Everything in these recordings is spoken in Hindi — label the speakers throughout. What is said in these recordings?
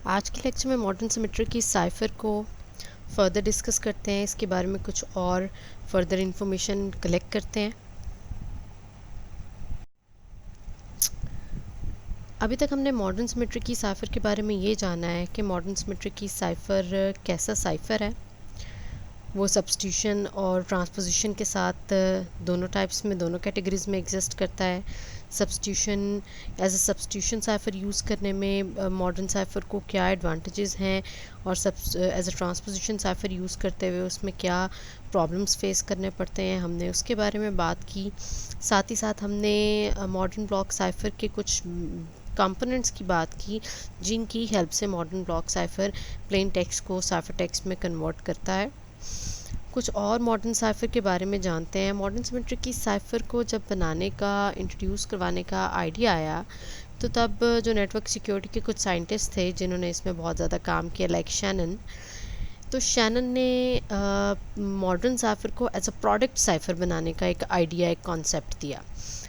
Speaker 1: आज के लेक्चर में मॉडर्न सिमेट्री की साइफ़र को फर्दर डिस्कस करते हैं। इसके बारे में कुछ और फर्दर इंफॉर्मेशन कलेक्ट करते हैं। अभी तक हमने मॉडर्न सिमेट्री की साइफ़र के बारे में ये जाना है कि मॉडर्न सिमेट्री की साइफ़र कैसा साइफ़र है। वो सब्स्टिट्यूशन और ट्रांसपोजिशन के साथ दोनों टाइप्स में, दोनों कैटेगरीज में एग्जिस्ट करता है। Substitution as a substitution cipher use करने में मॉडर्न साइफ़र को क्या एडवांटेजेस हैं और as a transposition cipher use करते हुए उसमें क्या प्रॉब्लम्स फेस करने पड़ते हैं, हमने उसके बारे में बात की। साथ ही साथ हमने मॉडर्न ब्लॉक साइफ़र के कुछ कंपोनेंट्स की बात की जिनकी हेल्प से modern block cipher plain text को साइफ़र टेक्स्ट में कन्वर्ट करता है। कुछ और मॉडर्न साइफ़र के बारे में जानते हैं। मॉडर्न सिमेट्री की साइफ़र को जब बनाने का, इंट्रोड्यूस करवाने का आइडिया आया तो तब जो नेटवर्क सिक्योरिटी के कुछ साइंटिस्ट थे जिन्होंने इसमें बहुत ज़्यादा काम किया, लाइक शैनन। तो शैनन ने मॉडर्न साइफ़र को एज अ प्रोडक्ट साइफ़र बनाने का एक आइडिया, एक कॉन्सेप्ट दिया।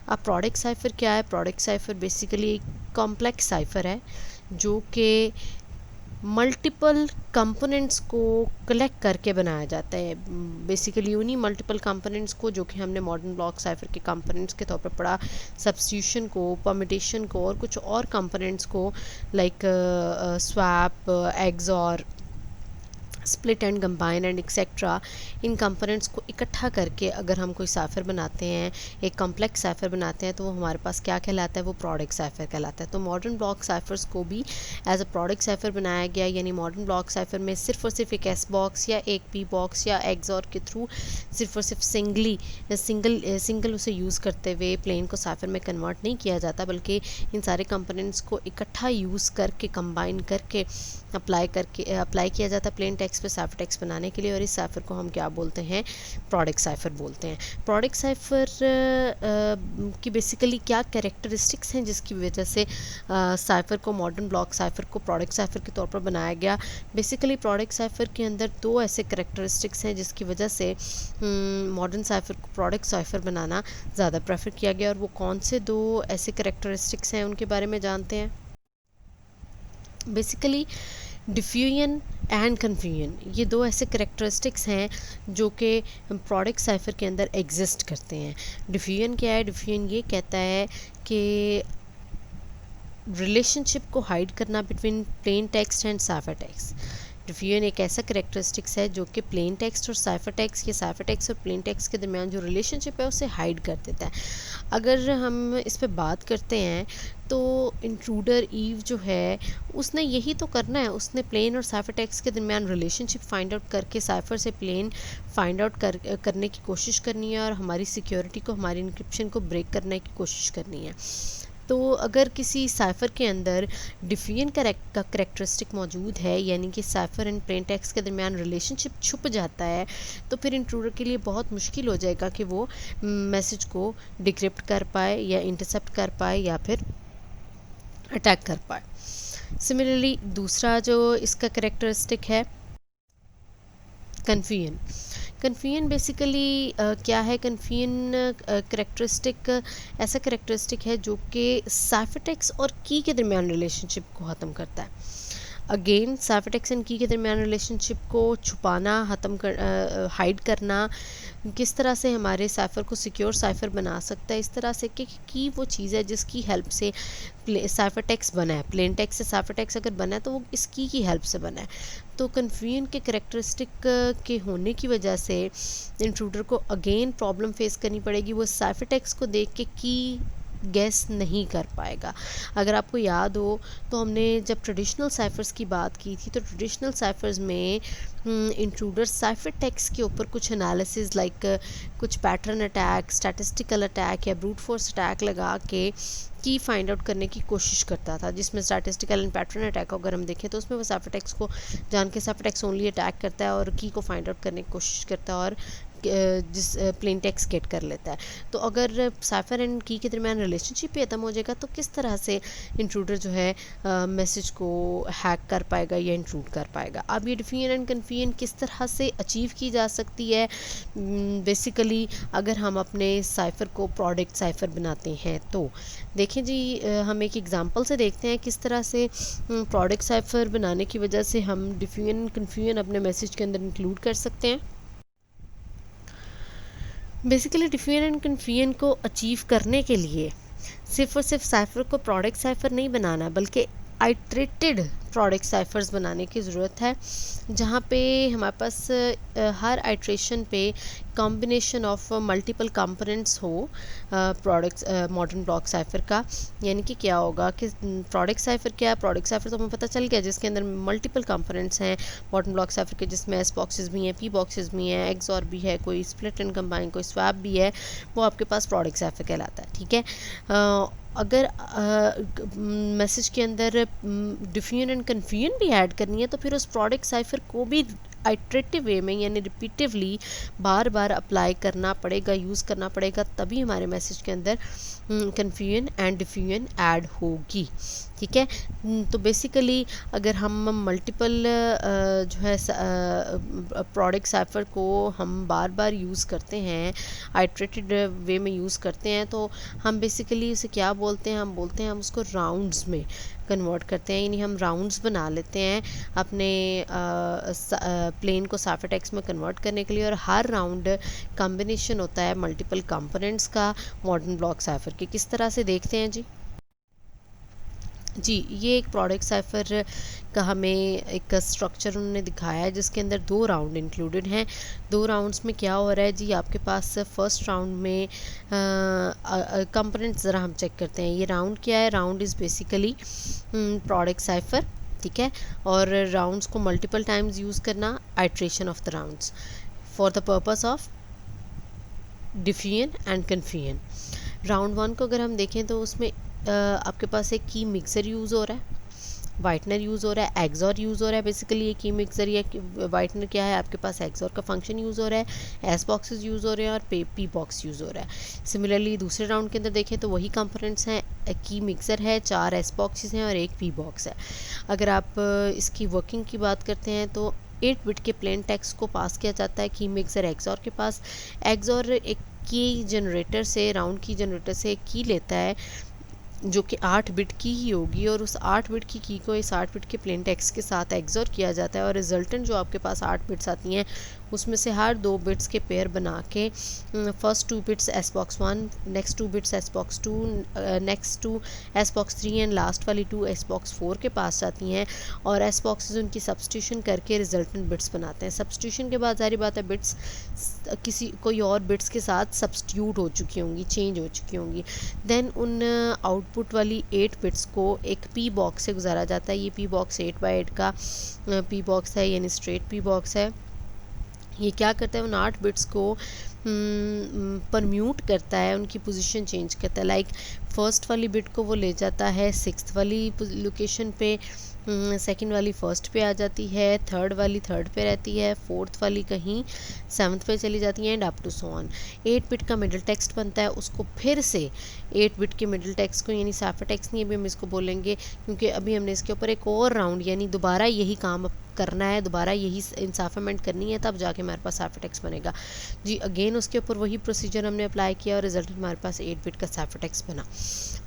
Speaker 1: अब प्रोडक्ट साइफ़र क्या है? प्रोडक्ट साइफ़र बेसिकली एक कॉम्प्लेक्स साइफ़र है जो कि मल्टीपल कंपोनेंट्स को कलेक्ट करके बनाया जाता है। बेसिकली उन्हीं मल्टीपल कंपोनेंट्स को जो कि हमने मॉडर्न ब्लॉक साइफ़र के कंपोनेंट्स के तौर पर पढ़ा, सब्स्टिट्यूशन को, परम्यूटेशन को और कुछ और कंपोनेंट्स को, like swap, XOR, split and combine and etcetera. In components को इकट्ठा करके अगर हम कोई साइफ़र बनाते हैं, एक कॉम्प्लेक्स साइफ़र बनाते हैं, तो वो हमारे पास क्या कहलाता है? वो प्रोडक्ट साइफ़र कहलाता है। तो मॉडर्न ब्लॉक साइफ़र्स को भी एज अ प्रोडक्ट साइफ़र बनाया गया, यानी मॉडर्न ब्लॉक साइफ़र में सिर्फ और सिर्फ एक एस बॉक्स या एक पी बॉक्स या एक्सऑर के थ्रू सिर्फ और सिर्फ सिंगल उसे यूज़ करते हुए प्लेन को साइफ़र में कन्वर्ट नहीं किया जाता, बल्कि इन सारे कंपोनेंट्स को इकट्ठा यूज़ करके, कंबाइन करके अप्लाई किया जाता है प्लेन टेक्स्ट पे साइफ़र टेक्स्ट बनाने के लिए। और इस साइफ़र को हम क्या बोलते हैं? प्रोडक्ट साइफ़र बोलते हैं। प्रोडक्ट साइफ़र की बेसिकली क्या कैरेक्टरिस्टिक्स हैं जिसकी वजह से साइफ़र को, मॉडर्न ब्लॉक साइफ़र को प्रोडक्ट साइफ़र के तौर पर बनाया गया? बेसिकली प्रोडक्ट साइफ़र के अंदर दो ऐसे कैरेक्टरिस्टिक्स हैं जिसकी वजह से मॉडर्न साइफ़र को प्रोडक्ट साइफ़र बनाना ज़्यादा प्रेफर किया गया। और वो कौन से दो ऐसे कैरेक्टरिस्टिक्स हैं उनके बारे में जानते हैं। बेसिकली डिफ्यूजन एंड कन्फ्यूजन, ये दो ऐसे करेक्टरिस्टिक्स हैं जो कि प्रोडक्ट साइफ़र के अंदर एग्जिस्ट करते हैं। डिफ्यूजन क्या है? डिफ्यूजन ये कहता है कि रिलेशनशिप को हाइड करना between plain text and cipher text. Diffusion एक ऐसा करेक्टरिस्टिक्स है जो कि प्लेन टेक्स्ट और साइफ़र टेक्स्ट, या साइफ़र टेक्स्ट और प्लेन टेक्स्ट के दरमियान जो रिलेशनशिप है उसे हाइड कर देता है। अगर हम इस पे बात करते हैं तो इंट्रूडर ईव जो है उसने यही तो करना है, उसने प्लेन और साइफ़र टेक्स्ट के दरमियान रिलेशनशिप फाइंड आउट करके साइफ़र से प्लेन फाइंड आउट करने की कोशिश करनी है और हमारी सिक्योरिटी को, हमारी इंक्रिप्शन को ब्रेक करने की कोशिश करनी है। तो अगर किसी साइफ़र के अंदर डिफ्यूजन का करेक्टरिस्टिक मौजूद है, यानी कि साइफ़र एंड प्लेन टेक्स्ट के दरमियान रिलेशनशिप छुप जाता है, तो फिर इंट्रूडर के लिए बहुत मुश्किल हो जाएगा कि वो मैसेज को डिक्रिप्ट कर पाए या इंटरसेप्ट कर पाए या फिर अटैक कर पाए। सिमिलरली दूसरा जो इसका करेक्टरिस्टिक है, कन्फ्यूजन। कन्फ्यूजन बेसिकली क्या है? कन्फ्यूजन करेक्टरिस्टिक ऐसा करेक्टरिस्टिक है जो कि साइफ़र टेक्स्ट और की के दरमियान रिलेशनशिप को ख़त्म करता है। अगेन साइफ़र टेक्स्ट एंड की के दरमियान रिलेशनशिप को छुपाना, हाइड करना किस तरह से हमारे साइफ़र को सिक्योर साइफ़र बना सकता है? इस तरह से कि की वो चीज़ है जिसकी हेल्प से साइफ़र टेक्स्ट बना है। प्लेन टेक्स्ट से साइफ़र टेक्स्ट अगर बना है तो वो इस की हेल्प से बना है। तो कन्फ्यूजन के करेक्टरिस्टिक के होने की वजह से इंट्रूडर को अगेन प्रॉब्लम फेस करनी पड़ेगी। वो साइफ़र टेक्स्ट को देख के की गैस नहीं कर पाएगा। अगर आपको याद हो तो हमने जब ट्रेडिशनल साइफ़र्स की बात की थी, तो ट्रेडिशनल साइफ़र्स में इंट्रूडर साइफ़र टेक्स्ट के ऊपर कुछ एनालिसिस, लाइक कुछ पैटर्न अटैक, स्टैटिस्टिकल अटैक या ब्रूट फोर्स अटैक लगा के की फाइंड आउट करने की कोशिश करता था, जिसमें स्टैटिस्टिकल एंड पैटर्न अटैक को अगर हम देखें तो उसमें वो साइफ़र टेक्स्ट को जान के साइफ़र टेक्स्ट ओनली अटैक करता है और की को फाइंड आउट करने की कोशिश करता है और जिस प्लेन टेक्स्ट गेट कर लेता है। तो अगर साइफर एंड की के दरमियान रिलेशनशिप ही ख़त्म हो जाएगा तो किस तरह से इंट्रूडर जो है मैसेज को हैक कर पाएगा या इंट्रूड कर पाएगा। अब ये डिफियन एंड कन्फियन किस तरह से अचीव की जा सकती है, बेसिकली अगर हम अपने साइफ़र को प्रोडक्ट साइफ़र बनाते हैं तो देखें जी, हम एक एग्ज़ाम्पल से देखते हैं किस तरह से प्रोडक्ट साइफ़र बनाने की वजह से हम डिफियन कन्फ्यूजन अपने मैसेज के अंदर इंक्लूड कर सकते हैं। बेसिकली डिफियन एंड कन्फ्यूजन को अचीव करने के लिए सिर्फ और सिर्फ साइफ़र को प्रोडक्ट साइफ़र नहीं बनाना बल्कि आइट्रेटेड प्रोडक्ट साइफ़र्स बनाने की ज़रूरत है, जहाँ पे हमारे पास हर आइट्रेशन पे कॉम्बिनेशन ऑफ मल्टीपल कंपोनेंट्स हो प्रोडक्ट्स मॉडर्न ब्लॉक साइफ़र का। यानी कि क्या होगा कि प्रोडक्ट साइफ़र क्या है, प्रोडक्ट साइफ़र तो हमें पता चल गया जिसके अंदर मल्टीपल कंपोनेंट्स हैं मॉडर्न ब्लॉक साइफ़र के, जिसमें एस बॉक्सेस भी हैं, पी बॉक्सेस भी हैं, एक्सऑर भी है, कोई स्प्लिट एंड कंबाइन, कोई स्वैप भी है, वो आपके पास प्रोडक्ट साइफ़र कहलाता है। ठीक है, अगर मैसेज के अंदर डिफियन एंड कन्फ्यूजन भी ऐड करनी है तो फिर उस प्रोडक्ट साइफ़र को भी आइट्रेटिव वे में यानी रिपीटिवली बार बार अप्लाई करना पड़ेगा, यूज़ करना पड़ेगा, तभी हमारे मैसेज के अंदर कन्फ्यूजन एंड डिफ्यूजन ऐड होगी। ठीक है, तो बेसिकली अगर हम मल्टीपल जो है प्रोडक्ट साइफ़र को हम बार बार यूज़ करते हैं, आइट्रेटेड वे में यूज़ करते हैं, तो हम बेसिकली उसे क्या बोलते हैं, हम बोलते हैं हम उसको राउंड्स में कन्वर्ट करते हैं। यानी हम राउंड्स बना लेते हैं अपने प्लेन को साइफर टेक्स्ट में कन्वर्ट करने के लिए, और हर राउंड कॉम्बिनेशन होता है मल्टीपल कंपोनेंट्स का मॉडर्न ब्लॉक साइफर के। किस तरह से देखते हैं जी, ये एक प्रोडक्ट साइफ़र का हमें एक स्ट्रक्चर उन्होंने दिखाया है जिसके अंदर 2 राउंड इंक्लूडेड हैं। 2 राउंड्स में क्या हो रहा है जी, आपके पास फर्स्ट राउंड में कंपोनेंट्स ज़रा हम चेक करते हैं। ये राउंड क्या है, round is basically product cipher. ठीक है, और राउंड्स को मल्टीपल टाइम्स यूज़ करना, iteration of the rounds for the purpose of diffusion and confusion. Round 1 को अगर हम देखें तो उसमें आपके पास एक की मिक्सर यूज़ हो रहा है, वाइटनर यूज़ हो रहा है, एक्सॉर यूज़ हो रहा है। बेसिकली ये की मिक्सर या वाइटनर क्या है, आपके पास एक्सॉर का फंक्शन यूज़ हो रहा है, एस बॉक्सेस यूज़ हो रहे हैं और पी बॉक्स यूज़ हो रहा है। सिमिलरली दूसरे राउंड के अंदर देखें तो वही कंपोनेंट्स हैं, की मिक्सर है, 4 एस बॉक्सेस हैं और एक पी बॉक्स है। अगर आप इसकी वर्किंग की बात करते हैं तो 8 बिट के प्लेन टेक्स्ट को पास किया जाता है की मिक्सर एक्सॉर के पास। एक्सॉर एक की जनरेटर से, राउंड की जनरेटर से एक की लेता है जो कि 8 बिट की ही होगी, और उस 8 बिट की को इस 8 बिट के प्लेन टेक्स्ट के साथ एक्सॉर किया जाता है, और रिजल्टेंट जो आपके पास 8 बिट्स आती हैं उसमें से हर 2 बिट्स के पेयर बना के first 2 bits S box 1, next 2 bits S box 2, next 2 S box 3 and last वाली 2 एस बॉक्स 4 के पास जाती हैं, और एस बॉक्सेस उनकी सब्सटीट्यूशन करके रिजल्टेंट बिट्स बनाते हैं। सब्सटीट्यूशन के बाद जारी बात है बिट्स कोई और बिट्स के साथ सब्सटीट्यूट हो चुकी होंगी, चेंज हो चुकी होंगी। देन उन आउटपुट वाली 8 बिट्स को एक पी बॉक्स से गुजारा जाता है। ये पी बॉक्स 8x8 का पी बॉक्स है, यानी स्ट्रेट पी बॉक्स है। ये क्या करता है, उन 8 बिट्स को परम्यूट करता है, उनकी पोजीशन चेंज करता है। लाइक फर्स्ट वाली बिट को वो ले जाता है 6th वाली लोकेशन पे, सेकंड वाली फर्स्ट पे आ जाती है, थर्ड वाली थर्ड पे रहती है, फोर्थ वाली कहीं 7th पे चली जाती है, and up to so on. 8 bit का मिडिल टेक्स्ट बनता है, उसको फिर से 8 बिट के मिडिल टेक्स्ट को, यानी साइफर टेक्स्ट नहीं अभी हम इसको बोलेंगे क्योंकि अभी हमने इसके ऊपर एक और राउंड यानी दोबारा यही काम करना है, दोबारा यही इंसाफमेंट करनी है, तब जाके हमारे पास साइफर टेक्स्ट बनेगा जी। अगेन उसके ऊपर वही प्रोसीजर हमने अप्लाई किया और रिजल्ट हमारे पास 8 बिट का साइफर टेक्स्ट बना।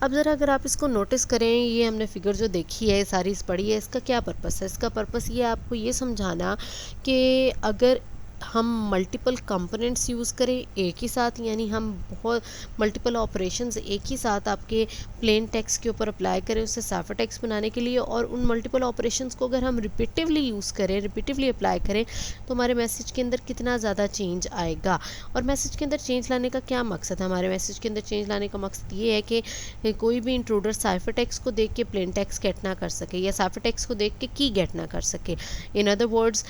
Speaker 1: अब ज़रा अगर आप इसको नोटिस करें, ये हमने फिगर जो देखी है सारी पढ़ी है, इसका क्या पर्पस है? इसका पर्पस ये आपको ये समझाना कि अगर हम मल्टीपल कंपोनेंट्स यूज़ करें एक ही साथ, यानी हम बहुत मल्टीपल ऑपरेशंस एक ही साथ आपके प्लेन टेक्स्ट के ऊपर अप्लाई करें उससे साइफर टेक्स्ट बनाने के लिए, और उन मल्टीपल ऑपरेशंस को अगर हम रिपीटिवली यूज़ करें, रिपीटिवली अप्लाई करें, तो हमारे मैसेज के अंदर कितना ज़्यादा चेंज आएगा। और मैसेज के अंदर चेंज लाने का क्या मकसद है? हमारे मैसेज के अंदर चेंज लाने का मकसद ये है कि कोई भी इंट्रूडर साइफर टेक्स्ट को देख के प्लेन टेक्स्ट गेट ना कर सके, या साइफर टेक्स्ट को देख के की गेट ना कर सके। इन अदर वर्ड्स,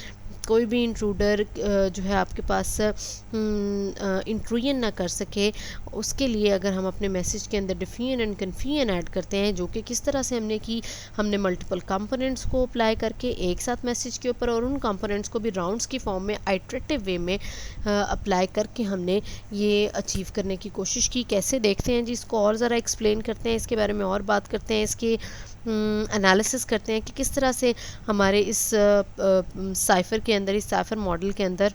Speaker 1: कोई भी इंट्रूडर जो है आपके पास इंट्रूजन ना कर सके, उसके लिए अगर हम अपने मैसेज के अंदर डिफियन एंड कन्फ्यूजन ऐड करते हैं, जो कि किस तरह से हमने की, हमने मल्टीपल कंपोनेंट्स को अप्लाई करके एक साथ मैसेज के ऊपर, और उन कंपोनेंट्स को भी राउंड्स की फॉर्म में आइट्रेटिव वे में अप्लाई करके हमने ये अचीव करने की कोशिश की। कैसे, देखते हैं जी, इसको और ज़रा एक्सप्लेन करते हैं, इसके बारे में और बात करते हैं, इसके एनालिसिस करते हैं कि किस तरह से हमारे इस साइफ़र के अंदर, इस साइफ़र मॉडल के अंदर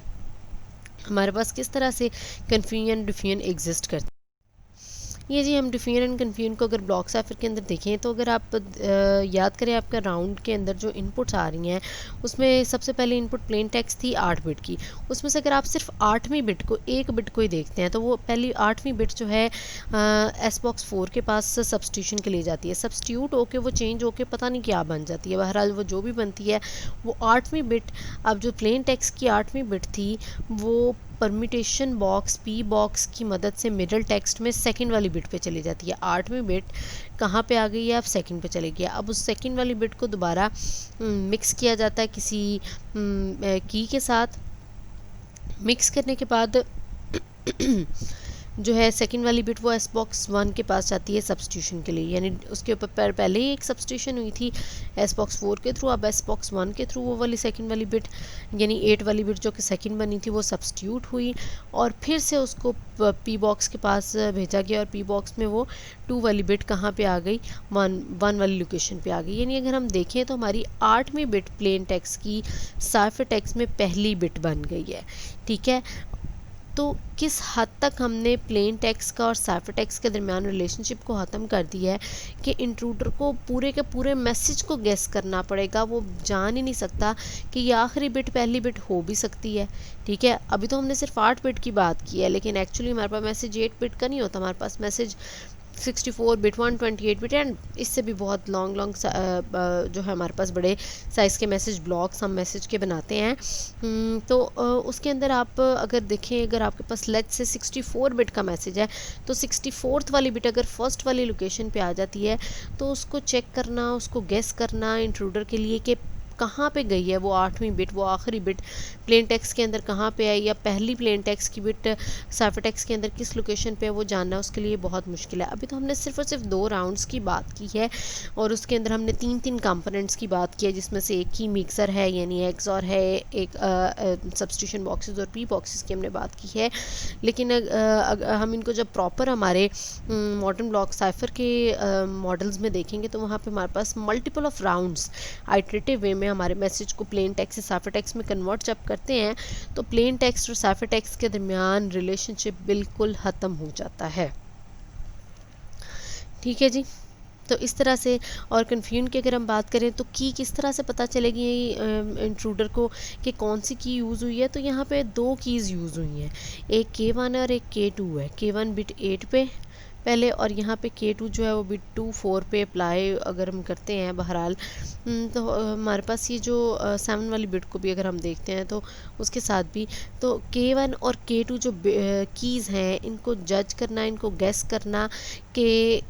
Speaker 1: हमारे पास किस तरह से कन्फ्यूजन डिफियन एग्जिस्ट करते हैं। ये जी, हम डिफियन एंड कन्फ्यूजन को अगर ब्लॉक साइफर के अंदर देखें तो अगर आप याद करें आपका राउंड के अंदर जो इनपुट्स आ रही हैं, उसमें सबसे पहले इनपुट प्लेन टेक्स्ट थी 8 बिट की। उसमें से अगर आप सिर्फ 8वीं बिट को, एक बिट को ही देखते हैं, तो वो पहली 8वीं बिट जो है एस बॉक्स 4 के पास सब्सटीट्यूशन के लिए जाती है। सब्सटीट्यूट होके वो चेंज होके पता नहीं क्या बन जाती है, बहरहाल वो जो भी बनती है वो 8वीं बिट, अब जो प्लेन टेक्स्ट की 8वीं बिट थी वो परम्यूटेशन बॉक्स पी बॉक्स की मदद से मिडल टेक्स्ट में सेकंड वाली बिट पे चली जाती है। 8वीं बिट कहाँ पे आ गई है, अब सेकंड पे चली गई। अब उस सेकंड वाली बिट को दोबारा मिक्स किया जाता है किसी की के साथ। मिक्स करने के बाद जो है सेकंड वाली बिट वो एस बॉक्स 1 के पास जाती है सब्सटीट्यूशन के लिए, यानी उसके ऊपर पहले ही एक सब्सटीट्यूशन हुई थी एस बॉक्स 4 के थ्रू, अब एस बॉक्स 1 के थ्रू वो वाली सेकंड वाली बिट, यानी 8 वाली बिट जो कि सेकंड बनी थी, वो सब्सटीट्यूट हुई और फिर से उसको पी बॉक्स के पास भेजा गया, और पी बॉक्स में वो 2 वाली बिट कहाँ पे आ गई, 1 वाली लोकेशन पे आ गई। यानी अगर हम देखें तो हमारी 8वीं बिट प्लेन टेक्स्ट की साइफर टेक्स्ट में पहली बिट बन गई है। ठीक है, तो किस हद तक हमने प्लेन टेक्स्ट का और साइफर टेक्स्ट के दरमियान रिलेशनशिप को ख़त्म कर दिया है कि इंट्रूडर को पूरे के पूरे मैसेज को गेस करना पड़ेगा। वो जान ही नहीं सकता कि ये आखिरी बिट पहली बिट हो भी सकती है। ठीक है, अभी तो हमने सिर्फ 8 बिट की बात की है, लेकिन एक्चुअली हमारे पास मैसेज 8 बिट का नहीं होता, हमारे पास मैसेज 64 बिट, 128 बिट एंड इससे भी बहुत लॉन्ग जो है हमारे पास बड़े साइज़ के मैसेज ब्लॉक्स हम मैसेज के बनाते हैं। तो उसके अंदर आप अगर देखें, अगर आपके पास लेट से 64 बिट का मैसेज है, तो 64th वाली बिट अगर फर्स्ट वाली लोकेशन पे आ जाती है तो उसको चेक करना, उसको गेस करना इंट्रूडर के लिए कि कहाँ पे गई है वो 8वीं बिट, वो आखिरी बिट प्लेन टेक्स्ट के अंदर कहाँ पे आई, या पहली प्लेन टेक्स्ट की बिट साइफर टेक्स्ट के अंदर किस लोकेशन पे है, वो जानना उसके लिए बहुत मुश्किल है। अभी तो हमने सिर्फ और सिर्फ 2 राउंड्स की बात की है और उसके अंदर हमने 3 कंपोनेंट्स की बात की है, जिसमें से एक की मिक्सर है यानी एक्सऑर है, एक सब्सटीट्यूशन बॉक्सेस और पी बॉक्सेस की हमने बात की है। लेकिन हम इनको जब प्रॉपर हमारे मॉडर्न ब्लॉक साइफर के मॉडल्स में देखेंगे तो वहाँ पे हमारे पास मल्टीपल ऑफ राउंड्स आइट्रेटिव वे में हमारे मैसेज को प्लेन टेक्स्ट से साइफर टेक्स्ट में कन्वर्ट जब करते हैं तो प्लेन टेक्स्ट और साइफर टेक्स्ट के दरमियान रिलेशनशिप बिल्कुल ख़त्म हो जाता है। ठीक है जी, तो इस तरह से। और कन्फ्यूजन की अगर हम बात करें तो की किस तरह से पता चलेगी इंट्रूडर को कि कौन सी की यूज़ हुई है, तो यहाँ पे 2 कीज़ यूज़ हुई हैं, एक K1 और एक K2 है। K1 बिट 8 पे पहले, और यहाँ पे K2 जो है वो बिट 2 4 पे अप्लाई अगर हम करते हैं बहरहाल, तो हमारे पास ये जो 7 वाली बिट को भी अगर हम देखते हैं तो उसके साथ भी, तो K1 और K2 जो कीज़ हैं, इनको जज करना, इनको गेस करना कि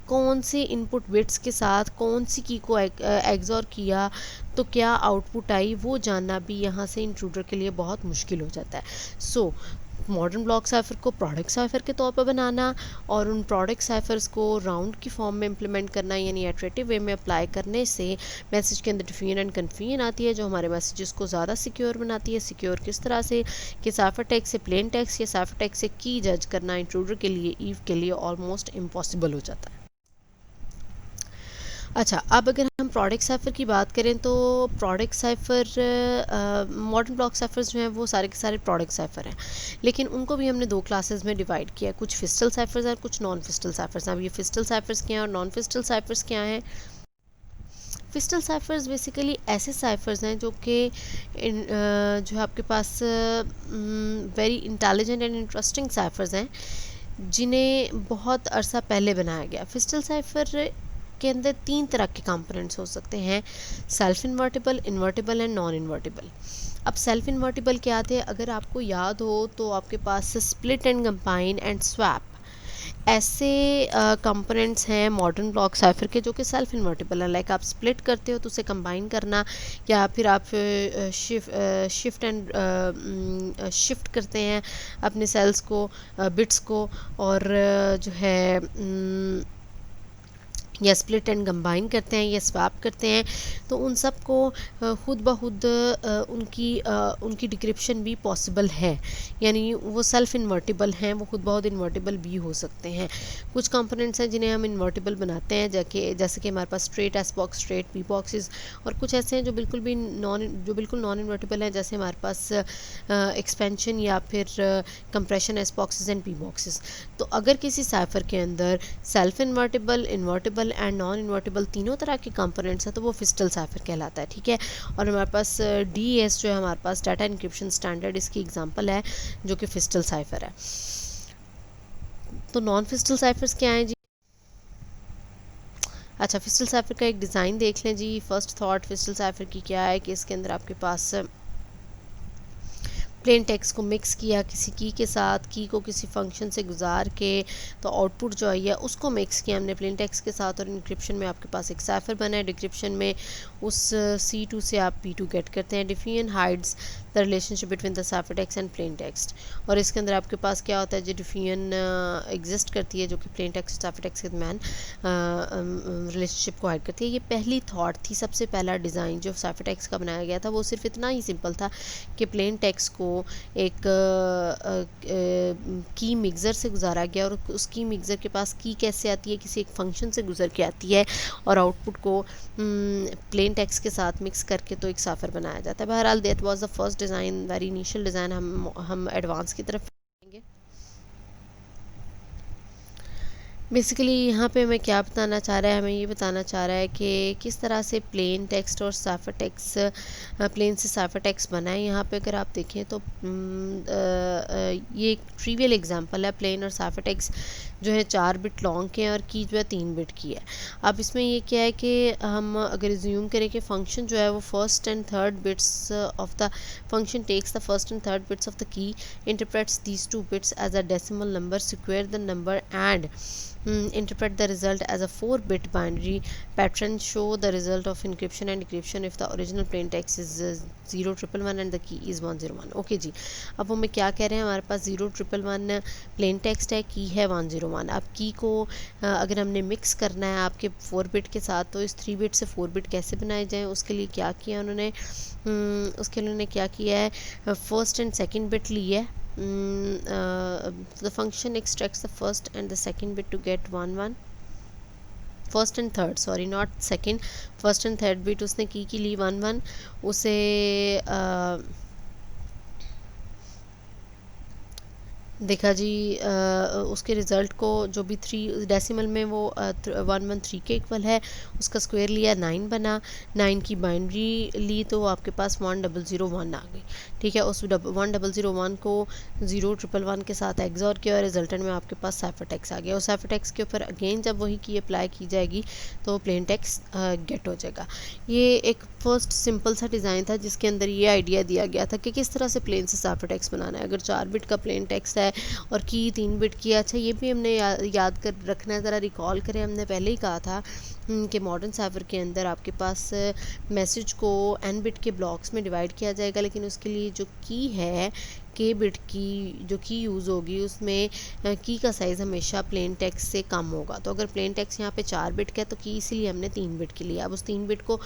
Speaker 1: कौन से इनपुट बिट्स के साथ कौन सी की को एग्जॉर किया तो क्या आउटपुट आई, वो जानना भी यहाँ से इंट्रूडर के लिए बहुत मुश्किल हो जाता है। सो मॉडर्न ब्लॉक साइफर को प्रोडक्ट साइफर के तौर पर बनाना और उन प्रोडक्ट साइफर्स को राउंड की फॉर्म में इम्प्लीमेंट करना, यानी एट्रेटिव वे में अप्लाई करने से मैसेज के अंदर डिफियन एंड कन्फ्यूजन आती है, जो हमारे मैसेजेस को ज़्यादा सिक्योर बनाती है। सिक्योर किस तरह से कि साइफर टेक्स्ट से प्लेन टेक्स्ट या साइफर टेक्स्ट से की जज करना इंट्रूडर के लिए, ईव के लिए ऑलमोस्ट इम्पॉसिबल हो जाता है। अच्छा, अब अगर हम प्रोडक्ट साइफर की बात करें तो product cipher modern block cyphers जो हैं वो सारे के सारे प्रोडक्ट साइफर हैं, लेकिन उनको भी हमने 2 क्लासेस में डिवाइड किया है, कुछ फिस्टल साइफर्स हैं और कुछ नॉन फिस्टल साइफर्स हैं। अब ये फिस्टल साइफर्स क्या हैं और नॉन फिस्टल साइफर्स क्या हैं? फिस्टल साइफर्स बेसिकली ऐसे साइफर्स हैं जो कि जो आपके पास very intelligent and interesting ciphers हैं, जिन्हें बहुत अरसा पहले बनाया गया। फिस्टल साइफर के अंदर 3 तरह के कंपोनेंट्स हो सकते हैं, self invertible, invertible and non invertible. अब सेल्फ इन्वर्टिबल क्या थे, अगर आपको याद हो तो आपके पास split and combine and swap, ऐसे कंपोनेंट्स हैं मॉडर्न ब्लॉक साइफर के जो कि सेल्फ इन्वर्टिबल है। लाइक आप स्प्लिट करते हो तो उसे कंबाइन करना, या फिर आप शिफ्ट करते हैं अपने सेल्स को, बिट्स को, और जो है या स्प्लिट एंड कंबाइन करते हैं या स्वैप करते हैं, तो उन सब को खुद ब खुद उनकी डिक्रिप्शन भी पॉसिबल है, यानी वो सेल्फ इन्वर्टिबल हैं, वो खुद ब खुद इन्वर्टिबल भी हो सकते हैं। कुछ कंपोनेंट्स हैं जिन्हें हम इन्वर्टिबल बनाते हैं, जैसे कि हमारे पास straight S box, straight P boxes, और कुछ ऐसे हैं जो बिल्कुल नॉन इन्वर्टिबल हैं, जैसे हमारे पास एक्सपेंशन या फिर compression S boxes and P boxes. तो अगर किसी साइफर के अंदर self invertible, invertible and non invertible तीनों तरह के कंपोनेंट्स हैं तो वो फिस्टल साइफर कहलाता है, ठीक है। और हमारे पास DES जो है हमारे पास डाटा इंक्रिप्शन स्टैंडर्ड, इसकी एग्जांपल है जो कि फिस्टल साइफर है। तो नॉन फिस्टल साइफर्स क्या हैं जी? अच्छा, फिस्टल साइफर का एक डिज़ाइन देख लें जी। फर्स्ट थॉट फिस्टल साइफर की क्या है कि इसके अंदर आपके पास प्लेन टेक्स्ट को मिक्स किया किसी की के साथ, की को किसी फंक्शन से गुजार के, तो आउटपुट जो है उसको मिक्स किया हमने प्लेन टेक्स्ट के साथ, और इंक्रिप्शन में आपके पास एक साइफर बना है। डिक्रिप्शन में उस C2 से आप P2 गेट करते हैं। Diffusion hides the relationship between the cipher text and plain text, और इसके अंदर आपके पास क्या होता है जो डिफियन एग्जिस्ट करती है जो कि प्लेन टेक्स्ट साइफर टेक्स्ट के दरमियान रिलेशनशिप को हाइड करती है। ये पहली थॉट थी, सबसे पहला डिज़ाइन जो साइफर टेक्स्ट का बनाया गया था वो सिर्फ इतना ही सिंपल था कि प्लेन टेक्स्ट को एक की मिक्सर से गुजारा गया, और उस की मिक्सर के पास की कैसे आती है, किसी एक फंक्शन से गुजर के आती है, और आउटपुट को प्लेन टेक्स्ट के साथ मिक्स करके तो एक साइफर बनाया जाता है। बहरहाल that was the first design, very initial design. हम एडवांस की तरफ जाएंगे। बेसिकली यहाँ पे हमें क्या बताना चाह रहा है, हमें ये बताना चाह रहा है कि किस तरह से प्लेन टेक्स्ट और साइफर टेक्स्ट, प्लेन से साइफर टेक्स्ट बना है। यहाँ पे अगर आप देखें तो ये एक ट्रिवियल एग्जांपल है। प्लेन और साइफर टेक्स्ट जो है 4 बिट लॉन्ग के हैं और की जो है 3 बिट की है। अब इसमें ये क्या है कि हम अगर ज्यूम करें कि फंक्शन जो है वो first and third bits of the function takes the first and third bits of the key, interprets these 2 bits as a decimal number, square the number and interpret the result as a 4-bit binary pattern, show the result of encryption and decryption if the original plain text is 011 and the key is 101। Okay जी, अब हमें क्या कह रहे हैं, हमारे पास 011 प्लेन टेक्स्ट है, की है 101। अब की को अगर हमने मिक्स करना है आपके 4 बिट के साथ, तो इस 3 बिट से 4 बिट कैसे बनाए जाएँ, उसके लिए क्या किया उन्होंने, क्या किया है, फर्स्ट एंड सेकेंड बिट ली है। The function extracts the first and the second bit to get 1 1, first and third, sorry not second, first and third bit उसने की ली 1 1, उसे देखा जी, उसके रिज़ल्ट को जो भी 3 डेसिमल में वो 113 के इक्वल है, उसका स्क्वायर लिया 9 बना, 9 की बाइनरी ली तो आपके पास 1001 आ गई, ठीक है। उस 1001 को 011 के साथ एग्जॉर किया और रिजल्टेंट में आपके पास साइफर टेक्स्ट आ गया। और साइफर टेक्स्ट के ऊपर अगेन जब वही की अप्लाई की जाएगी तो प्लेन टेक्स्ट गेट हो जाएगा। ये एक फर्स्ट सिंपल सा डिज़ाइन था जिसके अंदर ये आइडिया दिया गया था कि किस तरह से प्लेन से साइफर टेक्स्ट बनाना है। अगर 4 बिट का प्लेन टेक्स्ट है और की 3 बिट की, अच्छा ये भी हमने याद कर रखना है, ज़रा रिकॉल करें। हमने पहले ही कहा था कि मॉडर्न साइफर के अंदर आपके पास मैसेज को n बिट के ब्लॉक्स में डिवाइड किया जाएगा, लेकिन उसके लिए जो की है k बिट की जो की यूज़ होगी उसमें की का साइज़ हमेशा प्लेन टेक्स्ट से कम होगा। तो अगर प्लेन टेक्स्ट यहाँ पे 4 बिट का है तो की इसीलिए हमने 3 बिट की लिया। अब उस 3 बिट को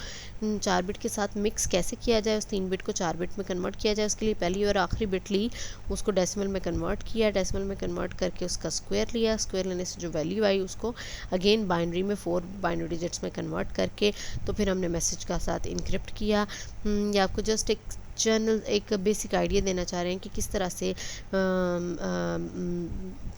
Speaker 1: 4 बिट के साथ मिक्स कैसे किया जाए, उस 3 बिट को 4 बिट में कन्वर्ट किया जाए, उसके लिए पहली और आखिरी बिट ली, उसको डेसिमल में कन्वर्ट किया, डेसिमल में कन्वर्ट करके उसका स्क्वायर लिया, स्क्वायर लेने से जो वैल्यू आई उसको अगेन बाइनरी में 4 बाइनरी डिजिट्स में कन्वर्ट करके तो फिर हमने मैसेज का साथ इनक्रिप्ट किया। ये आपको जस्ट एक जनरल एक बेसिक आइडिया देना चाह रहे हैं कि किस तरह से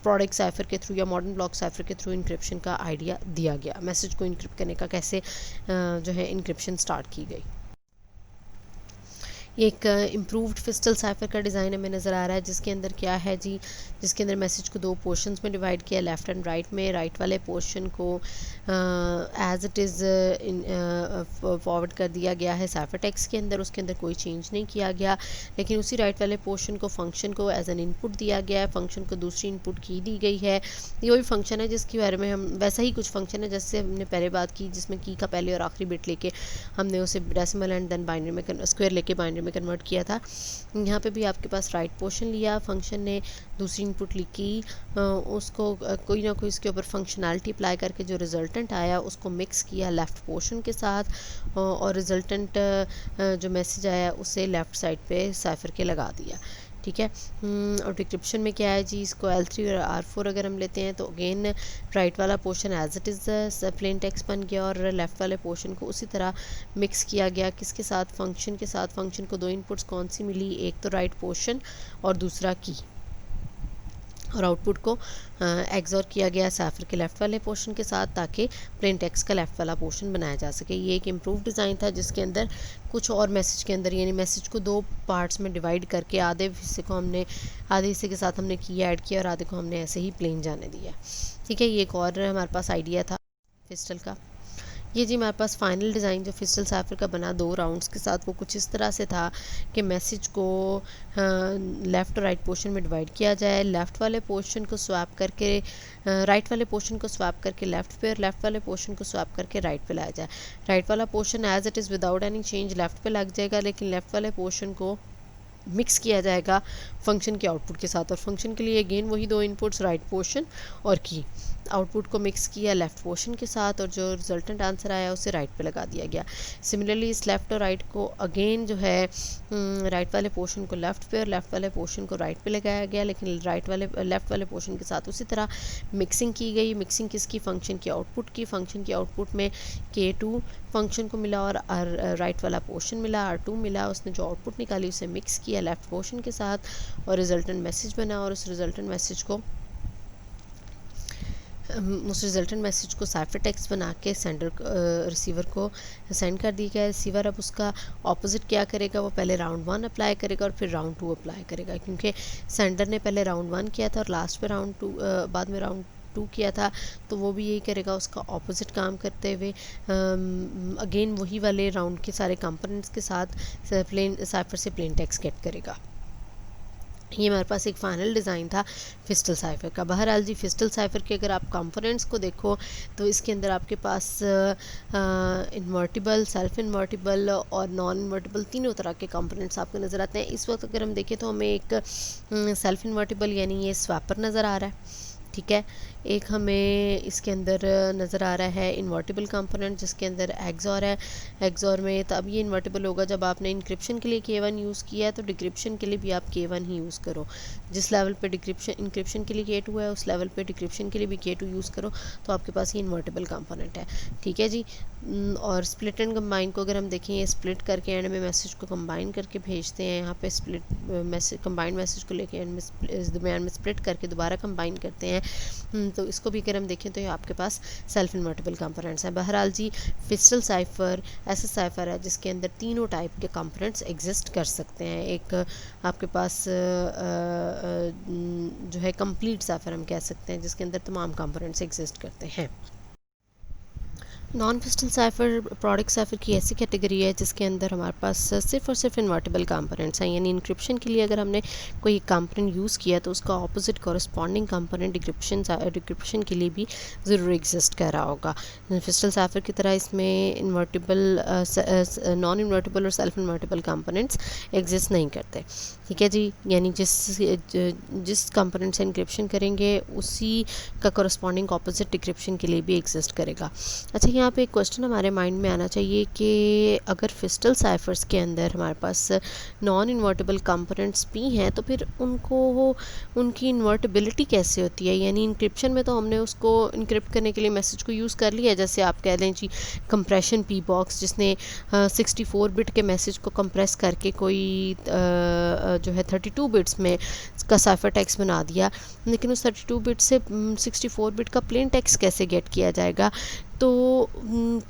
Speaker 1: प्रोडक्ट साइफर के थ्रू या मॉडर्न ब्लॉक साइफर के थ्रू इनक्रिप्शन का आइडिया दिया गया, मैसेज को इनक्रिप्ट करने का कैसे जो है इनक्रिप्शन स्टार्ट की गई। एक इम्प्रूव्ड फिस्टल साइफर का डिज़ाइन हमें नज़र आ रहा है, जिसके अंदर क्या है जी, जिसके अंदर मैसेज को दो पोर्शंस में डिवाइड किया, लेफ़्ट एंड राइट में। राइट वाले पोर्शन को एज़ इट इज़ फॉरवर्ड कर दिया गया है साइफर टेक्स्ट के अंदर, उसके अंदर कोई चेंज नहीं किया गया। लेकिन उसी राइट वाले पोर्शन को फंक्शन को एज एन इनपुट दिया गया है, फंक्शन को दूसरी इनपुट की दी गई है। ये वही फंक्शन है जिसके बारे में हम, वैसा ही कुछ फंक्शन है जैसे हमने पहले बात की, जिसमें की का पहले और आखिरी बिट लेके हमने उसे डेसिमल एंड देन बाइनरी में स्क्वायर लेके बाइनरी में कन्वर्ट किया था। यहाँ पे भी आपके पास राइट पोर्शन लिया, फंक्शन ने दूसरी इनपुट लिखी, उसको कोई ना कोई इसके ऊपर फंक्शनैलिटी अप्लाई करके जो रिजल्टेंट आया उसको मिक्स किया लेफ़्ट पोर्शन के साथ, और रिजल्टेंट जो मैसेज आया उसे लेफ़्ट साइड पे साइफर के लगा दिया। ठीक है। और डिक्रिप्शन में क्या है जी, इसको L3 और R4 अगर हम लेते हैं तो अगेन राइट वाला portion as it is plain text बन गया, और लेफ़्ट वाले पोर्शन को उसी तरह मिक्स किया गया। किसके साथ? फंक्शन के साथ। फंक्शन को दो इनपुट्स कौन सी मिली? एक तो राइट पोर्शन और दूसरा की, और आउटपुट को एग्जॉर किया गया साइफर के लेफ़्ट वाले पोर्शन के साथ, ताकि प्लेन टेक्स्ट का लेफ़्ट वाला पोर्शन बनाया जा सके। ये एक इम्प्रूव डिज़ाइन था जिसके अंदर कुछ और मैसेज के अंदर, यानी मैसेज को दो पार्ट्स में डिवाइड करके आधे हिस्से को हमने, आधे हिस्से के साथ हमने की ऐड किया और आधे को हमने ऐसे ही प्लेन जाने दिया। ठीक है, ये एक और हमारे पास आइडिया था फिस्टल का। ये जी हमारे पास फाइनल डिज़ाइन जो फिस्टल साइफर का बना 2 राउंड्स के साथ, वो कुछ इस तरह से था कि मैसेज को लेफ़्ट और राइट पोर्शन में डिवाइड किया जाए, लेफ़्ट वाले पोर्शन को स्वैप करके राइट वाले पोर्शन को स्वैप करके लेफ़्ट पे, और लेफ़्ट वाले पोर्शन को स्वैप करके राइट पे लाया जाए। राइट वाला portion as it is without any change left पे लग जाएगा, लेकिन लेफ़्ट वाले पोर्शन को मिक्स किया जाएगा फंक्शन के आउटपुट के साथ। और फंक्शन के लिए अगेन वही दो इनपुट्स, राइट पोर्शन और की। आउटपुट को मिक्स किया लेफ़्ट पोर्शन के साथ, और जो रिजल्टेंट आंसर आया उसे राइट पे लगा दिया गया। सिमिलरली इस लेफ़्ट और राइट को अगेन जो है राइट वाले पोर्शन को लेफ़्ट पे और लेफ़्ट वाले पोर्शन को राइट पे लगाया गया, लेकिन राइट वाले लेफ़्ट वाले पोर्शन के साथ उसी तरह मिक्सिंग की गई। मिक्सिंग किसकी? फंक्शन के आउटपुट की। फंक्शन के आउटपुट में K2 फंक्शन को मिला और राइट वाला पोर्शन मिला, R2 मिला। उसने जो आउटपुट निकाली उसे मिक्स किया लेफ़्ट पोर्शन के साथ, और रिजल्टेंट मैसेज बना, और उस रिजल्टेंट मैसेज को साइफर टेक्स्ट बना के सेंडर रिसीवर को सेंड कर दिया गया। रिसीवर अब उसका ऑपोजिट क्या करेगा? वो पहले राउंड 1 अप्लाई करेगा और फिर राउंड 2 अप्लाई करेगा, क्योंकि सेंडर ने पहले राउंड 1 किया था और लास्ट पे राउंड 2 बाद में राउंड 2 किया था, तो वो भी यही करेगा, उसका ऑपोजिट काम करते हुए अगेन वही वाले राउंड के सारे कंपोनेंट्स के साथ प्लेन साइफर से प्लेन टेक्स्ट गेट करेगा। ये हमारे पास एक फाइनल डिज़ाइन था फिस्टल साइफर का। बहरहाल जी, फिस्टल साइफर के अगर आप कंपोनेंट्स को देखो तो इसके अंदर आपके पास इन्वर्टिबल, सेल्फ इन्वर्टिबल और नॉन इन्वर्टिबल तीनों तरह के कंपोनेंट्स आपको नज़र आते हैं। इस वक्त अगर हम देखें तो हमें एक सेल्फ इन्वर्टिबल यानी ये स्वैपर नज़र आ रहा है। ठीक है, एक हमें इसके अंदर नज़र आ रहा है इन्वर्टिबल कंपोनेंट जिसके अंदर एक्सॉर है। एक्सॉर में तब ये इन्वर्टिबल होगा जब आपने इंक्रिप्शन के लिए K1 यूज़ किया है, तो डिक्रिप्शन के लिए भी आप K1 ही यूज़ करो। जिस लेवल पे इंक्रिप्शन के लिए K2 है, उस लेवल पे डिक्रिप्शन के लिए भी K2 यूज़ करो, तो आपके पास ये इन्वर्टिबल कंपोनेंट है। ठीक है जी। और स्प्लिट एंड कंबाइन को अगर हम देखें, ये स्प्लिट करके एंड में मैसेज को कंबाइन करके भेजते हैं। यहाँ पे स्प्लिट मैसेज, कंबाइंड मैसेज को लेके एंड में दरमियान में स्प्लिट करके दोबारा कंबाइन करते हैं। तो इसको भी अगर हम देखें तो ये आपके पास सेल्फ इन्वर्टिबल कंपोनेंट्स हैं। बहरहाल जी, फिस्टल साइफर ऐसा साइफर है जिसके अंदर तीनों टाइप के कंपोनेंट्स एग्जिस्ट कर सकते हैं। एक आपके पास जो है कंप्लीट साइफर हम कह सकते हैं, जिसके अंदर तमाम कंपोनेंट्स एग्जिस्ट करते हैं। नॉन फिस्टल साइफर प्रोडक्ट साइफर की ऐसी कैटेगरी है जिसके अंदर हमारे पास सिर्फ और सिर्फ इन्वर्टिबल कंपोनेंट्स हैं, यानी इंक्रिप्शन के लिए अगर हमने कोई कंपोनेंट यूज़ किया तो उसका ऑपोजिट कॉरस्पॉन्डिंग कंपोनेंट डिक्रिप्शन के लिए भी ज़रूर एग्जिस्ट कर रहा होगा। फिस्टल साइफर की तरह इसमें इन्वर्टिबल, नॉन इन्वर्टिबल और सेल्फ इन्वर्टिबल कंपोनेंट्स एग्जिस्ट नहीं करते। ठीक है जी, यानी जिस कंपोनेंट से इंक्रिप्शन करेंगे उसी का कॉरस्पॉन्डिंग ऑपोजिट डिक्रिप्शन के लिए भी एग्जिस्ट करेगा। अच्छा, यहाँ पे एक क्वेश्चन हमारे माइंड में आना चाहिए कि अगर फिस्टल साइफर्स के अंदर हमारे पास नॉन इन्वर्टिबल कंपोनेंट्स भी हैं तो फिर उनकी इन्वर्टिबिलिटी कैसे होती है? यानी इंक्रिप्शन में तो हमने उसको इंक्रिप्ट करने के लिए मैसेज को यूज़ कर लिया, जैसे आप कह लें जी कंप्रेशन पी बॉक्स, जिसने 64 बिट के मैसेज को कंप्रेस करके कोई जो है 32 बिट्स में का साइफर टेक्स्ट बना दिया। लेकिन उस 32 बिट से 64 बिट का प्लेन टेक्स्ट कैसे गेट किया जाएगा? तो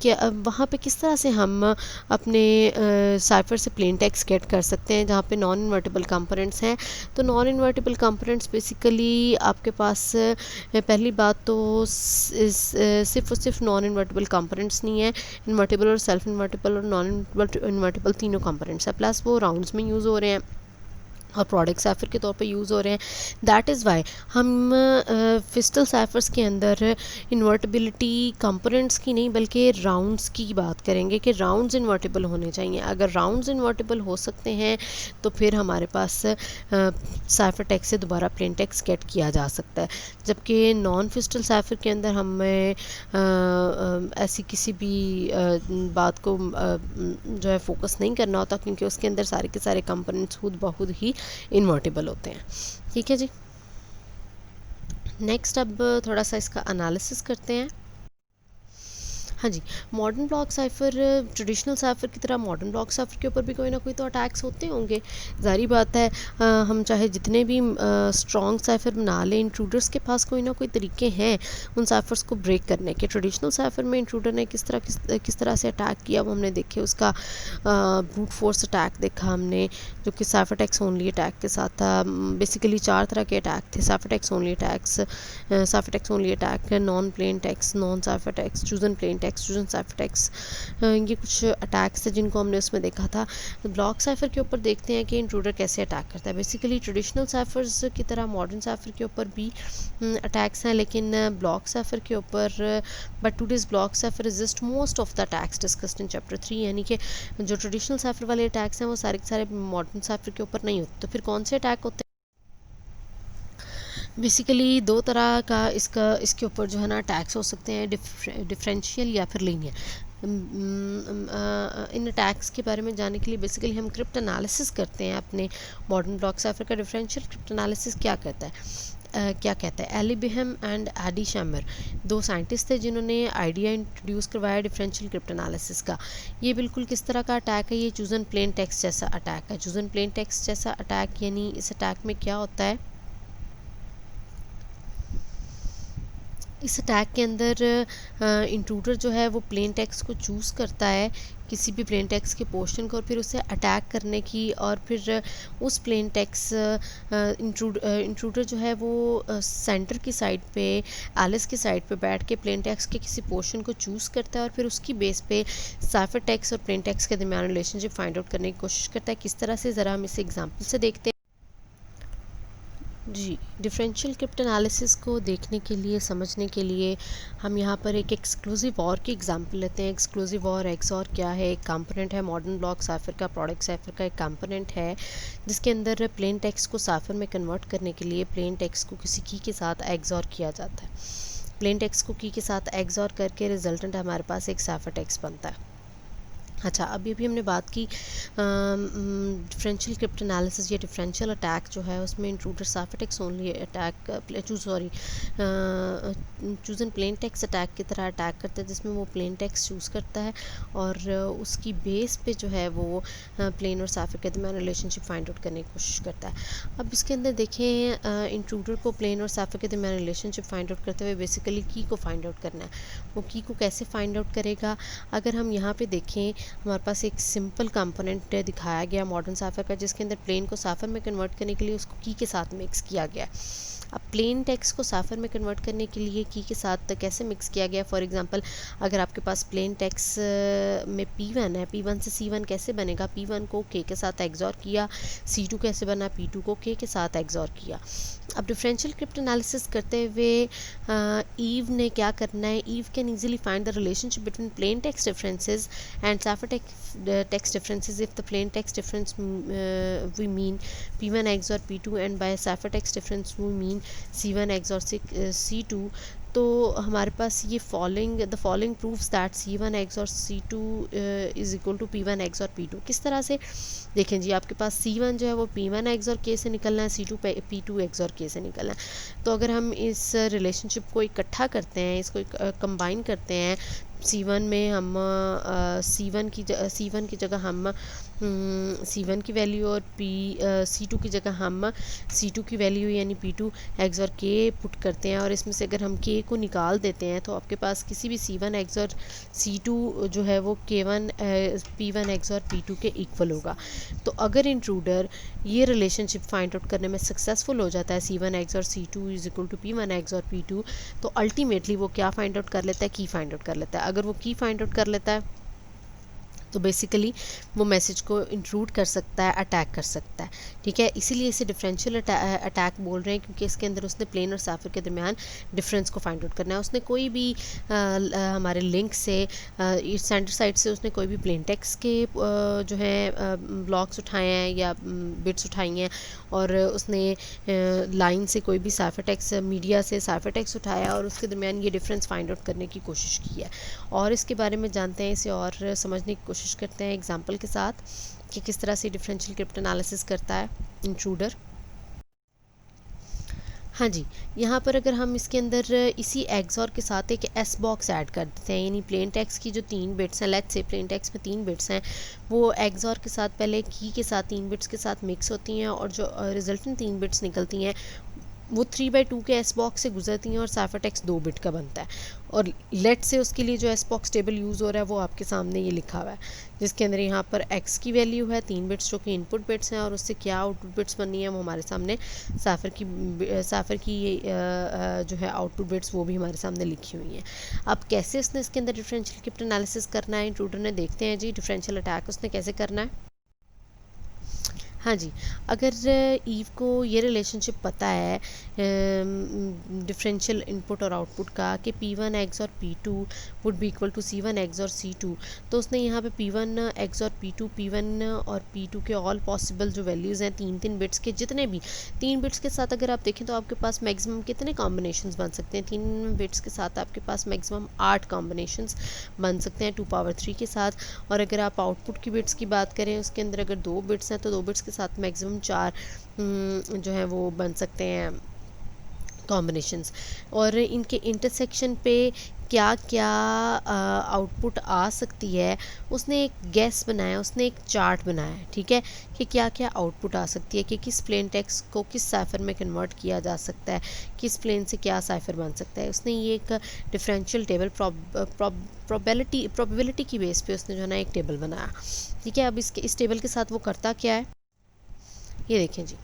Speaker 1: क्या वहाँ पे किस तरह से हम अपने साइफर से प्लेन टेक्स्ट गेट कर सकते हैं जहाँ पे नॉन इन्वर्टिबल कंपोनेंट्स हैं। तो नॉन इन्वर्टिबल कंपोनेंट्स बेसिकली आपके पास पहली बात तो सिर्फ और सिर्फ नॉन इन्वर्टिबल कंपोनेंट्स नहीं है, इन्वर्टिबल और सेल्फ इन्वर्टिबल और नॉन इन्वर्टिबल तीनों कंपोनेंट्स है, प्लस वो राउंड्स में यूज़ हो रहे हैं और प्रोडक्ट साइफर के तौर पे यूज़ हो रहे हैं। दैट इज़ वाई हम फिस्टल साइफर्स के अंदर इन्वर्टिबिलिटी कंपोनेंट्स की नहीं बल्कि राउंड्स की बात करेंगे कि राउंड्स इन्वर्टिबल होने चाहिए। अगर राउंड्स इन्वर्टिबल हो सकते हैं तो फिर हमारे पास साइफर टेक्स्ट से दोबारा प्लेन टेक्स्ट गेट किया जा सकता है। जबकि नॉन फिस्टल साइफर के अंदर हमें ऐसी किसी भी बात को जो है फोकस नहीं करना होता, क्योंकि उसके अंदर सारे के सारे कंपोनेंट्स खुद ब खुद ही इन्वर्टिबल होते हैं। ठीक है जी, नेक्स्ट अब थोड़ा सा इसका एनालिसिस करते हैं। हाँ जी, modern block cipher traditional cipher की तरह मॉडर्न ब्लॉक साइफर के ऊपर भी कोई ना कोई तो अटैक्स होते होंगे, जारी बात है। हम चाहे जितने भी स्ट्रॉन्ग साइफर बना लें, इंट्रूडर्स के पास कोई ना कोई तरीके हैं उन साइफर्स को ब्रेक करने के। ट्रेडिशनल साइफर में इंट्रूडर ने किस तरह से अटैक किया वो हमने देखे, उसका ब्रूट फोर्स अटैक देखा हमने, जो कि साइफर टेक्स्ट ओनली अटैक के साथ था। बेसिकली 4 तरह के अटैक थे, cipher text only attacks, cipher text only attack, known plain text, known cipher text, chosen plain chosen cipher text, ये कुछ अटैक्स थे जिनको हमने उसमें देखा था। ब्लॉक साइफर के ऊपर देखते हैं कि इंट्रूडर कैसे अटैक करता है। बेसिकली ट्रेडिशनल साइफर्स की तरह मॉडर्न साइफर के ऊपर भी अटैक्स हैं, लेकिन ब्लॉक साइफर के ऊपर but today's block cipher resist most of the attacks discussed in chapter 3, यानी कि जो ट्रेडिशनल साइफर वाले अटैक्स हैं वो सारे के सारे मॉडर्न साइफर के ऊपर नहीं होते। तो फिर कौन से अटैक होते हैं? बेसिकली 2 तरह का इसके ऊपर जो है ना अटैक्स हो सकते हैं, डिफरेंशियल या फिर लीनियर। इन अटैक्स के बारे में जानने के लिए बेसिकली हम क्रिप्ट एनालिसिस करते हैं अपने मॉडर्न ब्लॉक साइफर का। डिफरेंशियल क्रिप्ट एनालिसिस क्या कहता है? एली बिहम एंड एडी शैमर 2 साइंटिस्ट थे जिन्होंने आइडिया इंट्रोड्यूस करवाया डिफरेंशियल क्रिप्ट एनालिसिस का। ये बिल्कुल किस तरह का अटैक है? ये चूजन प्लेन टेक्स्ट जैसा अटैक है। चूजन प्लेन टेक्स्ट जैसा अटैक यानी इस अटैक में क्या होता है? इस अटैक के अंदर इंट्रूडर जो है वो प्लेन टेक्स्ट को चूज़ करता है, किसी भी प्लेन टेक्स्ट के पोर्शन को, और फिर उसे अटैक करने की, और फिर उस प्लेन टेक्स्ट इंट्रूडर जो है वो सेंटर की साइड पे, एलिस की साइड पे बैठ के प्लेन टेक्स्ट के किसी पोर्शन को चूज़ करता है और फिर उसकी बेस पे साइफर टेक्स्ट और प्लेन टेक्स्ट के दरमियान रिलेशनशिप फाइंड आउट करने की कोशिश करता है। किस तरह से, ज़रा हम इसे एग्जाम्पल से देखते हैं। जी, डिफरेंशियल क्रिप्ट एनालिसिस को देखने के लिए, समझने के लिए हम यहाँ पर एक एक्सक्लूसिव और की एग्जांपल लेते हैं। एक्सक्लूसिव और एक्सऑर क्या है? एक कंपोनेंट है मॉडर्न ब्लॉक साइफर का, प्रोडक्ट साइफर का एक कंपोनेंट है जिसके अंदर प्लेन टेक्स्ट को साइफर में कन्वर्ट करने के लिए प्लेन टेक्स्ट को किसी की के साथ एक्सऑर किया जाता है। प्लेन टेक्स्ट को की के साथ एक्सऑर करके रिजल्टेंट हमारे पास एक साइफर टेक्स्ट बनता है। अच्छा, अभी हमने बात की डिफरेंशियल क्रिप्ट एनालिसिस या डिफरेंशियल अटैक जो है उसमें intruder cipher text only attack chosen plain text attack की तरह अटैक करता है, जिसमें वो प्लेन टेक्स्ट चूज़ करता है और उसकी बेस पे जो है वो प्लेन और साइफर के दरमियान रिलेशनशिप फाइंड आउट करने की कोशिश करता है। अब इसके अंदर देखें, इंट्रूडर को प्लेन और साइफर के दरमियान रिलेशनशिप फाइंड आउट करते हुए बेसिकली की को फाइंड आउट करना है। वो की को कैसे फाइंड आउट करेगा? अगर हम यहाँ पे देखें, हमारे पास एक सिंपल कंपोनेंट दिखाया गया मॉडर्न साइफर का, जिसके अंदर प्लेन को साइफर में कन्वर्ट करने के लिए उसको की के साथ मिक्स किया गया। अब प्लेन टेक्स्ट को साइफर में कन्वर्ट करने के लिए की के साथ कैसे मिक्स किया गया? फॉर एग्जांपल, अगर आपके पास प्लेन टेक्स्ट में P1 है, P1 से C1 कैसे बनेगा? P1 को K के साथ एक्सॉर किया। C2 कैसे बना? P2 को K के साथ एक्सॉर किया। अब डिफरेंशियल क्रिप्ट एनालिसिस करते हुए ईव ने क्या करना है? Eve can easily find the relationship between plain text differences and cipher text differences if the plain text difference we mean P1 XOR P2 and by ciphertext difference we mean C1 XOR C2। तो हमारे पास ये the following proofs that C1 XOR C2 is equal to P1 XOR P2। किस तरह से? देखें जी, आपके पास C1 जो है वो P1 XOR K से निकलना है, C2 P2 XOR K से निकलना है। तो अगर हम इस रिलेशनशिप को इकट्ठा करते हैं, इसको कंबाइन करते हैं, C1 में हम C1 की जगह हम C1 की वैल्यू और C2 की जगह हम C2 की वैल्यू यानी P2 XOR K पुट करते हैं, और इसमें से अगर हम K को निकाल देते हैं तो आपके पास किसी भी C1 XOR C2 जो है वो K1 P1 XOR P2 के इक्वल होगा। तो अगर इंट्रूडर ये रिलेशनशिप फाइंड आउट करने में सक्सेसफुल हो जाता है C1 XOR C2 is equal to P1 XOR P2, तो अल्टीमेटली वो क्या फाइंड आउट कर लेता है, की फाइंड आउट कर लेता है। अगर वो की फाइंड आउट कर लेता है तो बेसिकली वो मैसेज को इंट्रूड कर सकता है, अटैक कर सकता है, ठीक है। इसीलिए इसे डिफरेंशियल अटैक बोल रहे हैं, क्योंकि इसके अंदर उसने प्लेन और साइफर के दरमियान डिफरेंस को फाइंड आउट करना है। उसने कोई भी हमारे लिंक से सेंटर साइड से उसने कोई भी प्लेन टेक्स्ट के जो है ब्लॉक्स उठाए हैं या बिट्स उठाई हैं, और उसने लाइन से कोई भी साइफर टेक्स्ट, मीडिया से साइफर टेक्स्ट उठाया और उसके दरमियान ये डिफरेंस फाइंड आउट करने की कोशिश की है। और इसके बारे में जानते हैं, इसे और समझने की कोशिश करते हैं एग्जांपल के साथ कि किस तरह से डिफरेंशियल क्रिप्टोनालिसिस करता है इंट्रूडर। हाँ जी, यहाँ पर अगर हम इसके अंदर इसी XOR के साथ एक S बॉक्स ऐड कर देते हैं, यानी प्लेन टेक्स्ट की जो 3 बिट्स हैं, लेट्स से प्लेन टेक्स्ट में 3 बिट्स हैं, वो XOR के साथ पहले की के साथ 3 बिट्स के साथ मिक्स होती हैं, और जो रिजल्टेंट 3 बिट्स निकलती हैं वो 3/2 के S बॉक्स से गुजरती हैं और साइफर टेक्स्ट 2 बिट का बनता है। और लेट से उसके लिए जो S बॉक्स टेबल यूज़ हो रहा है वो आपके सामने ये लिखा हुआ है, जिसके अंदर यहाँ पर X की वैल्यू है 3 बिट्स जो कि इनपुट बिट्स हैं, और उससे क्या आउटपुट बिट्स बननी है वो हमारे सामने साइफर की जो है आउटपुट बिट्स वो भी हमारे सामने लिखी हुई हैं। अब कैसे उसने इसके अंदर डिफरेंशियल क्रिप्टोनालिसिस करना है इंट्रूडर ने, देखते हैं जी डिफरेंशियल अटैक उसने कैसे करना है। हाँ जी, अगर ईव को ये रिलेशनशिप पता है डिफरेंशियल इनपुट और आउटपुट का कि P1 XOR P2 would be equal to C1 XOR C2, तो उसने यहाँ पे P1 XOR P2, P1 और P2 के ऑल पॉसिबल जो वैल्यूज़ हैं 3 बिट्स के, जितने भी 3 बिट्स के साथ अगर आप देखें तो आपके पास मैक्सिमम कितने कॉम्बिनेशंस बन सकते हैं। 3 बिट्स के साथ आपके पास मैक्सिमम 8 कॉम्बिनेशंस बन सकते हैं 2⁻³ के साथ। और अगर आप आउटपुट की बिट्स की बात करें, उसके अंदर अगर 2 बिट्स हैं तो 2 बिट्स के साथ मैक्सिमम 4 जो है वो बन सकते हैं कॉम्बिनेशंस। और इनके इंटरसेक्शन पे क्या क्या आउटपुट आ सकती है, उसने एक गैस बनाया, उसने एक चार्ट बनाया है, ठीक है, कि क्या क्या आउटपुट आ सकती है, कि किस प्लेन टेक्स्ट को किस साइफर में कन्वर्ट किया जा सकता है, किस प्लेन से क्या साइफर बन सकता है। उसने ये एक डिफरेंशियल टेबल प्रोबेबिलिटी की बेस पे उसने जो है ना एक टेबल बनाया, ठीक है। अब इस टेबल के साथ वो करता क्या है, ये देखें जी।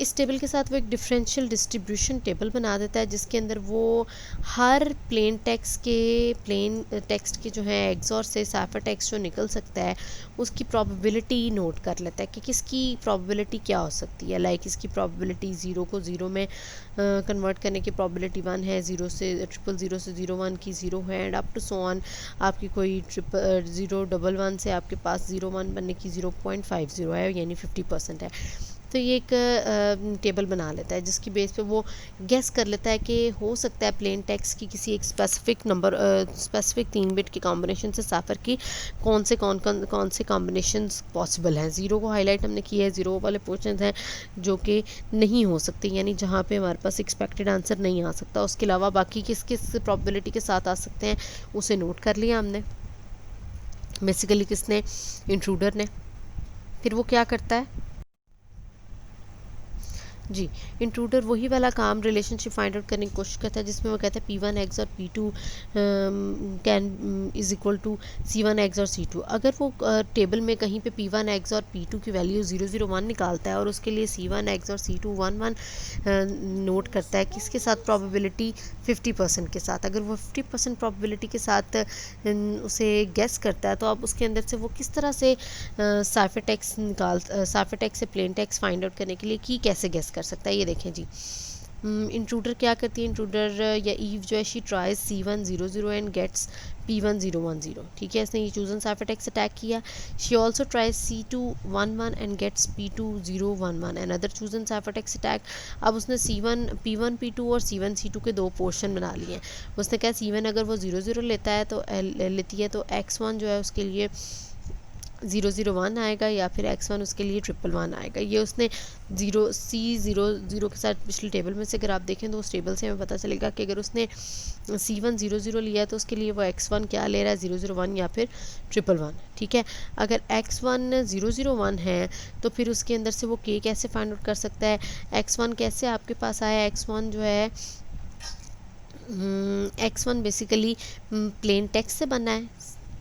Speaker 1: इस टेबल के साथ वो एक डिफरेंशियल डिस्ट्रीब्यूशन टेबल बना देता है, जिसके अंदर वो हर प्लेन टेक्स्ट के जो है XOR से साइफर टेक्स्ट जो निकल सकता है उसकी प्रोबेबिलिटी नोट कर लेता है कि किसकी प्रोबेबिलिटी क्या हो सकती है। लाइक इसकी प्रोबेबिलिटी 0 को 0 में कन्वर्ट करने की प्रोबेबिलिटी 1 है, 0 से 000 से 01 की 0 है, and up to so on आपकी कोई 011 से आपके पास 01 बनने की 0.50 है, यानी 50% है। तो ये एक टेबल बना लेता है जिसकी बेस पे वो गेस कर लेता है कि हो सकता है प्लेन टेक्स्ट की किसी एक स्पेसिफिक 3 बिट के कॉम्बिनेशन से साइफर की कौन से कॉम्बिनेशंस पॉसिबल हैं। 0 को हाईलाइट हमने किया है, 0 वाले पोर्शंस हैं जो कि नहीं हो सकते, यानी जहाँ पे हमारे पास एक्सपेक्टेड आंसर नहीं आ सकता। उसके अलावा बाकी किस किस प्रॉबिलिटी के साथ आ सकते हैं उसे नोट कर लिया हमने, बेसिकली किसने, इंट्रूडर ने। फिर वो क्या करता है जी, इंट्रूडर वही वाला काम रिलेशनशिप फाइंड आउट करने की कोशिश करता है जिसमें वो कहता है P1 XOR P2 can is equal to C1 XOR C2। अगर वो टेबल में कहीं पे P1 XOR P2 की वैल्यू 001 निकालता है और उसके लिए C1 XOR C2 11 नोट करता है, किसके साथ, प्रोबेबिलिटी 50% के साथ। अगर वो 50% प्रोबेबिलिटी के साथ उसे गेस करता है तो अब उसके अंदर से वो किस तरह से साइफर टेक्स्ट से प्लेन टेक्स्ट फाइंड आउट करने के लिए की कैसे गेस कर सकता है। ये देखें जी, इंट्रूडर क्या करती है, इंट्रूडर या ईव जो है she tries C1 00 and gets P1 010, ठीक है। इसने ये चूजन साइफर टेक्स्ट अटैक किया। She also tries C2 11 and gets P2 011 and other chosen cipher text attack. अब उसने P1 P2 और C1 C2 के 2 पोर्शन बना लिए हैं। उसने कहा C1 अगर वो 00 लेती है तो X1 जो है उसके लिए 001 आएगा या फिर x1 उसके लिए 111 आएगा। ये उसने C00 के साथ पिछली टेबल में से अगर आप देखें तो उस टेबल से हमें पता चलेगा कि अगर उसने C100 लिया है तो उसके लिए वो x1 क्या ले रहा है, 001 या फिर 111। ठीक है, अगर x1 001 है तो फिर उसके अंदर से वो k कैसे फाइंड आउट कर सकता है। x1 कैसे आपके पास आया, x1 जो है x1 बेसिकली प्लेन टेक्स्ट से बना है,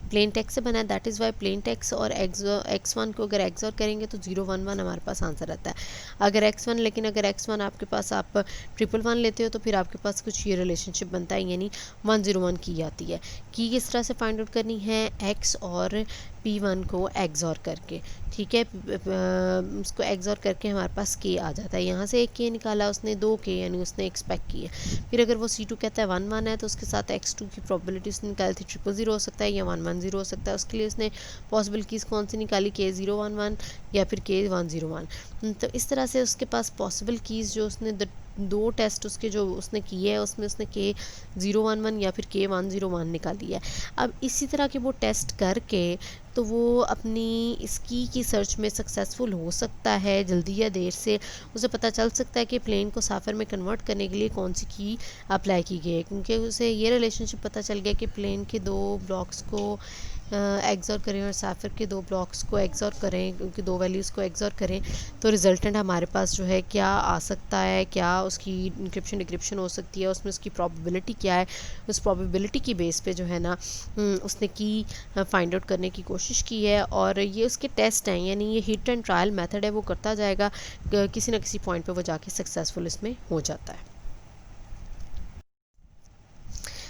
Speaker 1: प्लेन टेक्स्ट से बना है, that is why plane text और x1 को अगर एक्सऑर करेंगे तो 011 हमारे पास आंसर आता है। अगर x1 लेकिन अगर x1 आपके पास आप 111 लेते हो तो फिर आपके पास कुछ ये रिलेशनशिप बनता है, यानी 101 की आती है। की किस तरह से फाइंड आउट करनी है, x और p1 को एक्सऑर करके। ठीक है, उसको एक्सऑर करके हमारे पास k आ जाता है। यहाँ से एक k निकाला उसने, 2k यानी उसने एक्सपेक्ट की है। फिर अगर वो C2 कहता है 1 1 है तो उसके साथ x2 की प्रोबेबिलिटी उसने निकाली थी 000 हो सकता है या 110 हो सकता है। उसके लिए उसने पॉसिबल कीज़ कौन सी निकाली, k011 या फिर k101। तो इस तरह से उसके पास पॉसिबल कीज़ जो उसने दो टेस्ट उसके जो उसने किए हैं उसमें उसने k011 या फिर k101 निकाली है। अब इसी तरह के वो टेस्ट करके तो वो अपनी इसकी की सर्च में सक्सेसफुल हो सकता है, जल्दी या देर से उसे पता चल सकता है कि प्लेन को साफर में कन्वर्ट करने के लिए कौन सी की अप्लाई की गई है, क्योंकि उसे ये रिलेशनशिप पता चल गया कि प्लेन के दो ब्लॉक्स को एक्सॉर करें और साफर के दो ब्लॉक्स को एक्सॉर करें, क्योंकि दो वैल्यूज़ को एक्सॉर करें तो रिजल्टेंट हमारे पास जो है क्या आ सकता है, क्या उसकी इंक्रिप्शन डिक्रिप्शन हो सकती है, उसमें उसकी प्रोबेबिलिटी क्या है। उस प्रोबेबिलिटी की बेस पे जो है ना उसने की फाइंड आउट करने की कोशिश की है, और ये उसके टेस्ट हैं, यानी ये हिट एंड ट्रायल मेथड है, वो करता जाएगा, किसी न किसी पॉइंट पे वो जाके सक्सेसफुल इसमें हो जाता है।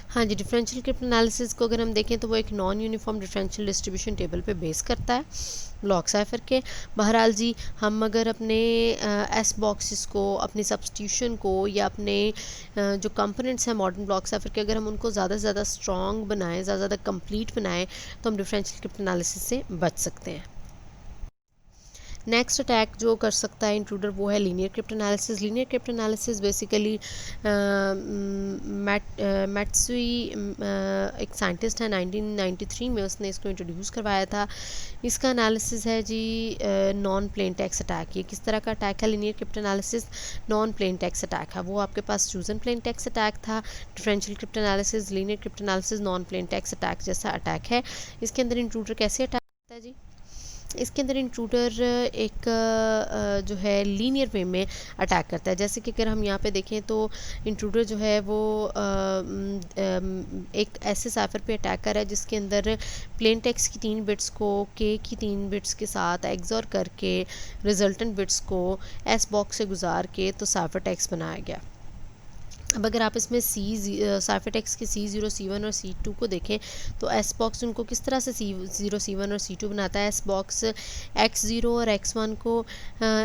Speaker 1: हाँ जी, डिफरेंशियल क्रिप्ट एनालिसिस को अगर हम देखें तो वो एक non uniform differential distribution table पे बेस करता है ब्लॉक साइफर के। बहरहाल जी, हम अगर अपने एस बॉक्सेस को, अपने सब्स्टिट्यूशन को या अपने जो कंपोनेंट्स हैं मॉडर्न ब्लॉक साइफर के, अगर हम उनको ज़्यादा से ज़्यादा स्ट्रॉन्ग बनाएं, ज़्यादा ज़्यादा कंप्लीट बनाएं तो हम डिफरेंशियल क्रिप्ट एनालिसिस से बच सकते हैं। नेक्स्ट अटैक जो कर सकता है इंट्रूडर वो है linear cryptanalysis. Linear cryptanalysis basically Matsui एक साइंटिस्ट है, 1993 में उसने इसको इंट्रोड्यूस करवाया था। इसका एनालिसिस है जी नॉन प्लेन टेक्स्ट अटैक। ये किस तरह का अटैक है, linear crypt analysis non plain text attack है। वो आपके पास चूजन प्लेन टेक्स्ट अटैक था। Differential crypt analysis, linear crypt analysis non plain text attack जैसा अटैक है। इसके अंदर इंट्रूडर कैसे अटैक करता है जी, इसके अंदर इंट्रूडर एक जो है लीनियर वे में अटैक करता है। जैसे कि अगर हम यहाँ पे देखें तो इंट्रूडर जो है वो एक ऐसे साइफर पे अटैक कर रहा है जिसके अंदर प्लेन टेक्स्ट की 3 बिट्स को के की 3 बिट्स के साथ एक्सॉर करके रिजल्टेंट बिट्स को एस बॉक्स से गुजार के तो साइफर टेक्स्ट बनाया गया। अब अगर आप इसमें साइफर टेक्स्ट के C0, C1 और C2 को देखें तो एस बॉक्स उनको किस तरह से C0, C1 और C2 बनाता है। एस बॉक्स X0 और X1 को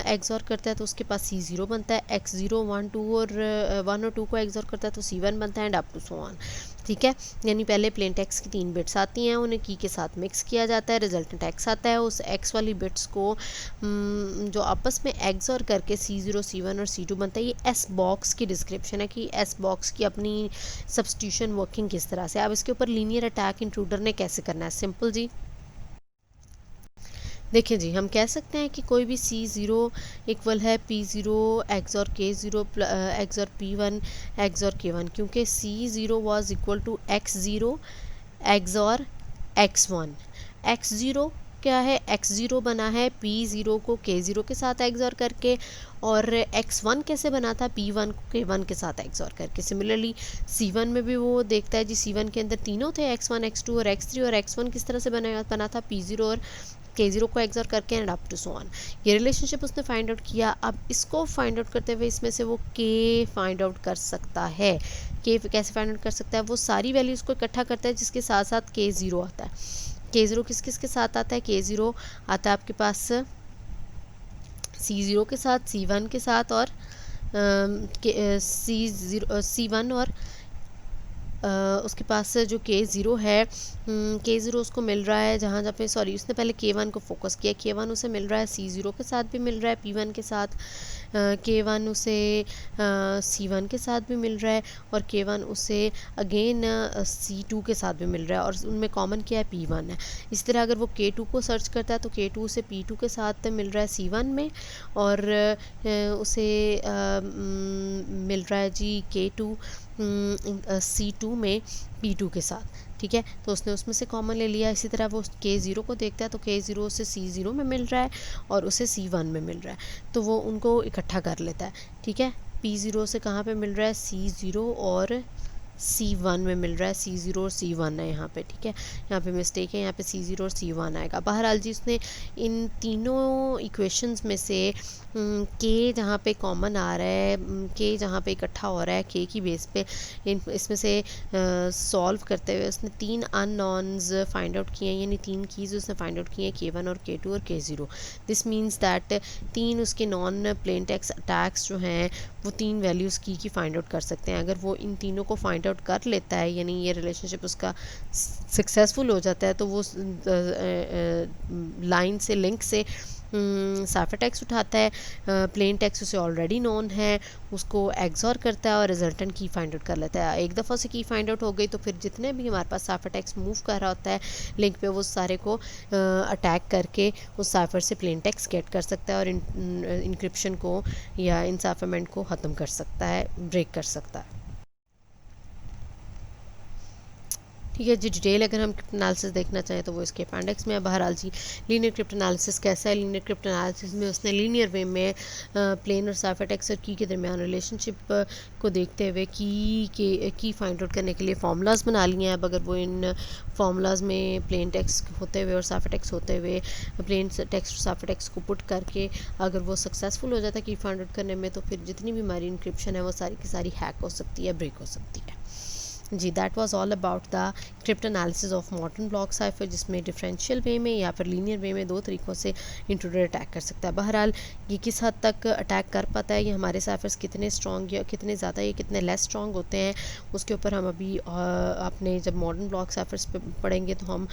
Speaker 1: एक्सॉर करता है तो उसके पास C0 बनता है। X0 1 और 2 को एक्सॉर करता है तो C1 बनता है, and up to so on. ठीक है, यानी पहले प्लेन टेक्स्ट की 3 बिट्स आती हैं, उन्हें की के साथ मिक्स किया जाता है, रिजल्टेंट एक्स आता है। उस एक्स वाली बिट्स को जो आपस में एक्सॉर करके C0, C1 और C2 बनता है। ये एस बॉक्स की डिस्क्रिप्शन है कि एस बॉक्स की अपनी सब्स्टिट्यूशन वर्किंग किस तरह से। अब इसके ऊपर लीनियर अटैक इंट्रूडर ने कैसे करना है, सिंपल जी। देखिए जी, हम कह सकते हैं कि कोई भी C0 इक्वल है P0 XOR K0 XOR P1 XOR K1, क्योंकि C0 was equal to X0 XOR X1। X0 क्या है, X0 बना है P0 को K0 के साथ एक्सॉर करके, और X1 कैसे बना था, P1 को K1 के साथ एक्सॉर करके। सिमिलरली C1 में भी वो देखता है जी, C1 के अंदर तीनों थे, X1, X2 और X3, और X1 किस तरह से बना था, P0 और K0 को एक्सॉर करके, and up to so on. ये रिलेशनशिप उसने फाइंड आउट किया। अब इसको फाइंड आउट करते हुए इसमें से वो K फाइंड आउट कर सकता है। K कैसे फाइंड आउट कर सकता है, वो सारी वैल्यूज़ को इकट्ठा करता है जिसके साथ साथ K0 आता है। K0 किस किस के साथ आता है, K0 आता है आपके पास C0 के साथ, C1 के साथ और C1 और उसके पास जो K0 है, K0 उसको मिल रहा है जहाँ जहाँ पे, सॉरी, उसने पहले K1 को फोकस किया। K1 उसे मिल रहा है C0 के साथ भी मिल रहा है, P1 के साथ। K1 उसे C1 के साथ भी मिल रहा है, और K1 उसे अगेन C2 के साथ भी मिल रहा है, और उनमें कॉमन क्या है, P1 है। इस तरह अगर वो K2 को सर्च करता है तो K2 उसे P2 के साथ मिल रहा है C1 में, और उसे मिल रहा है जी K2 C2 में P2 के साथ। ठीक है, तो उसने उसमें से कॉमन ले लिया। इसी तरह वो K0 को देखता है तो K0 उसे C0 में मिल रहा है और उसे C1 में मिल रहा है, तो वो उनको इकट्ठा कर लेता है। ठीक है, P0 से कहाँ पे मिल रहा है, C0 और C1 में मिल रहा है। C0 और C1 है यहाँ पे। ठीक है, यहाँ पे मिस्टेक है, यहाँ पे C0 और C1 आएगा। बहरहाल जी, उसने इन तीनों इक्वेशंस में से K जहाँ पे कॉमन आ रहा है, K जहाँ पे इकट्ठा हो रहा है K की बेस पे, इसमें से सॉल्व करते हुए उसने 3 अननोन्स फाइंड आउट किए हैं, यानी 3 कीज़ उसने फाइंड आउट किए हैं, K1 और K2 और K0। दिस मीन्स दैट 3 उसके नॉन प्लेन टेक्स्ट अटैक्स जो हैं वो 3 वैल्यूज़ की फाइंड आउट कर सकते हैं। अगर वो इन तीनों को फाइंड आउट कर लेता है, यानी ये रिलेशनशिप उसका सक्सेसफुल हो जाता है, तो वो लाइन से, लिंक से साइफर टेक्स्ट उठाता है। प्लेन टेक्स्ट उसे ऑलरेडी नोन है, उसको एग्जॉर करता है और रिजल्टेंट की फाइंड आउट कर लेता है। एक दफ़ा से की फाइंड आउट हो गई तो फिर जितने भी हमारे पास साइफर टेक्स्ट मूव कर रहा होता है लिंक पे, वो सारे को अटैक करके उस साइफर से प्लेन टेक्स्ट गेट कर सकता है और इनक्रिप्शन को या इनसाइफरमेंट को ख़त्म कर सकता है, ब्रेक कर सकता है। ठीक है जी, डिटेल अगर हम क्रिप्ट एनालिसिस देखना चाहें तो वो इसके अपेंडिक्स में है। बहरहाल जी, लीनियर क्रिप्ट एनालिसिस कैसा है, लीनियर क्रिप्ट एनालिसिस में उसने लीनियर वे में प्लेन और साइफर टेक्स्ट और की के दरमियान रिलेशनशिप को देखते हुए की फाइंड आउट करने के लिए फार्मूलाज बना लिए हैं। अब अगर वो इन फार्मूलाज में प्लेन टेक्स्ट होते हुए और साइफर टेक्स्ट होते हुए, प्लेन टेक्स्ट और साइफर टेक्स्ट को पुट करके अगर वो सक्सेसफुल हो जाता है की फाइंड आउट करने में, तो फिर जितनी भी हमारी इंक्रिप्शन है वो सारी की सारी हैक हो सकती है, ब्रेक हो सकती है जी। That was all about the cryptanalysis of modern block cipher, जिसमें डिफरेंशियल वे में या फिर लीनियर वे में 2 तरीक़ों से इंट्रूडर अटैक कर सकता है। बहरहाल ये किस हद तक अटैक कर पाता है, ये हमारे साइफर्स कितने स्ट्रॉन्ग या कितने ज़्यादा या कितने लेस स्ट्रॉन्ग होते हैं, उसके ऊपर हम अभी अपने जब मॉडर्न ब्लॉक साइफर्स पे पढ़ेंगे तो हम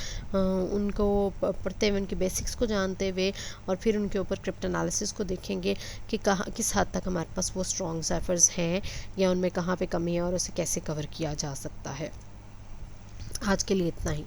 Speaker 1: उनको पढ़ते हुए, उनके बेसिक्स को जानते हुए और फिर उनके ऊपर क्रिप्ट एनालिसिस को देखेंगे कि कहाँ किस हद तक हमारे पास वो स्ट्रॉन्ग साइफर्स हैं या उनमें कहाँ पे कमी है और उसे कैसे कवर किया जा सकता है। आज के लिए इतना ही।